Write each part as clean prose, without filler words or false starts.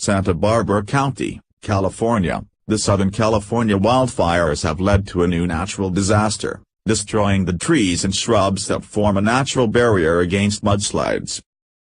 Santa Barbara County, California. The Southern California wildfires have led to a new natural disaster, destroying the trees and shrubs that form a natural barrier against mudslides.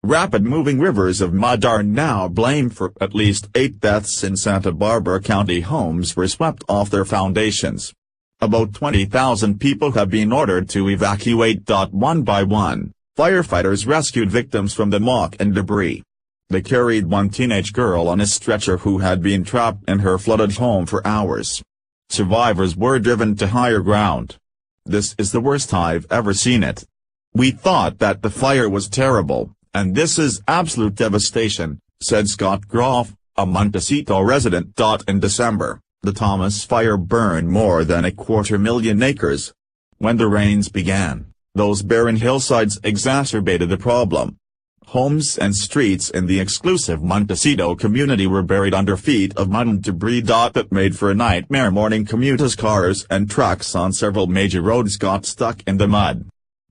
Rapid-moving rivers of mud are now blamed for at least 8 deaths in Santa Barbara County. Homes were swept off their foundations. About 20,000 people have been ordered to evacuate. One by one, firefighters rescued victims from the muck and debris. They carried one teenage girl on a stretcher who had been trapped in her flooded home for hours. Survivors were driven to higher ground. "This is the worst I've ever seen it. We thought that the fire was terrible, and this is absolute devastation," said Scott Groff, a Montecito resident. In December, the Thomas Fire burned more than 250,000 acres. When the rains began, those barren hillsides exacerbated the problem. Homes and streets in the exclusive Montecito community were buried under feet of mud and debris. That made for a nightmare morning commute as cars and trucks on several major roads got stuck in the mud.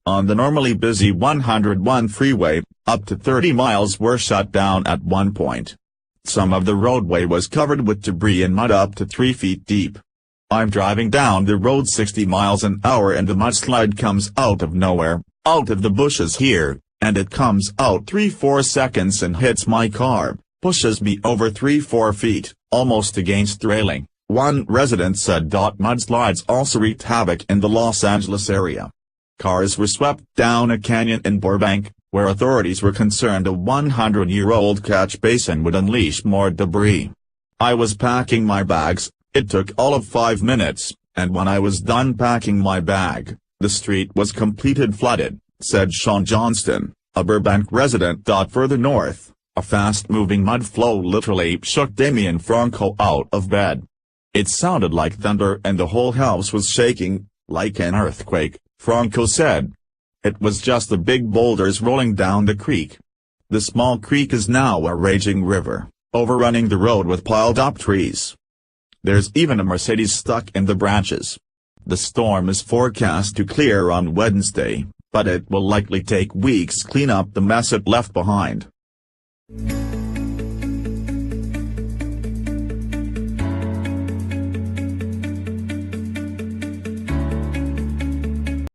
On the normally busy 101 freeway, up to 30 miles were shut down at one point. Some of the roadway was covered with debris and mud up to 3 feet deep. "I'm driving down the road 60 miles an hour and the mudslide comes out of nowhere, out of the bushes here, and it comes out 3-4 seconds and hits my car, pushes me over 3-4 feet, almost against the railing," one resident said. Mudslides also wreaked havoc in the Los Angeles area. Cars were swept down a canyon in Burbank, where authorities were concerned a 100-year-old catch basin would unleash more debris. "I was packing my bags, it took all of 5 minutes, and when I was done packing my bag, the street was completely flooded," said Sean Johnston, a Burbank resident. Further north, a fast-moving mud flow literally shook Damian Franco out of bed. "It sounded like thunder and the whole house was shaking, like an earthquake," Franco said. "It was just the big boulders rolling down the creek. The small creek is now a raging river, overrunning the road with piled-up trees. There's even a Mercedes stuck in the branches." The storm is forecast to clear on Wednesday, but it will likely take weeks to clean up the mess it left behind.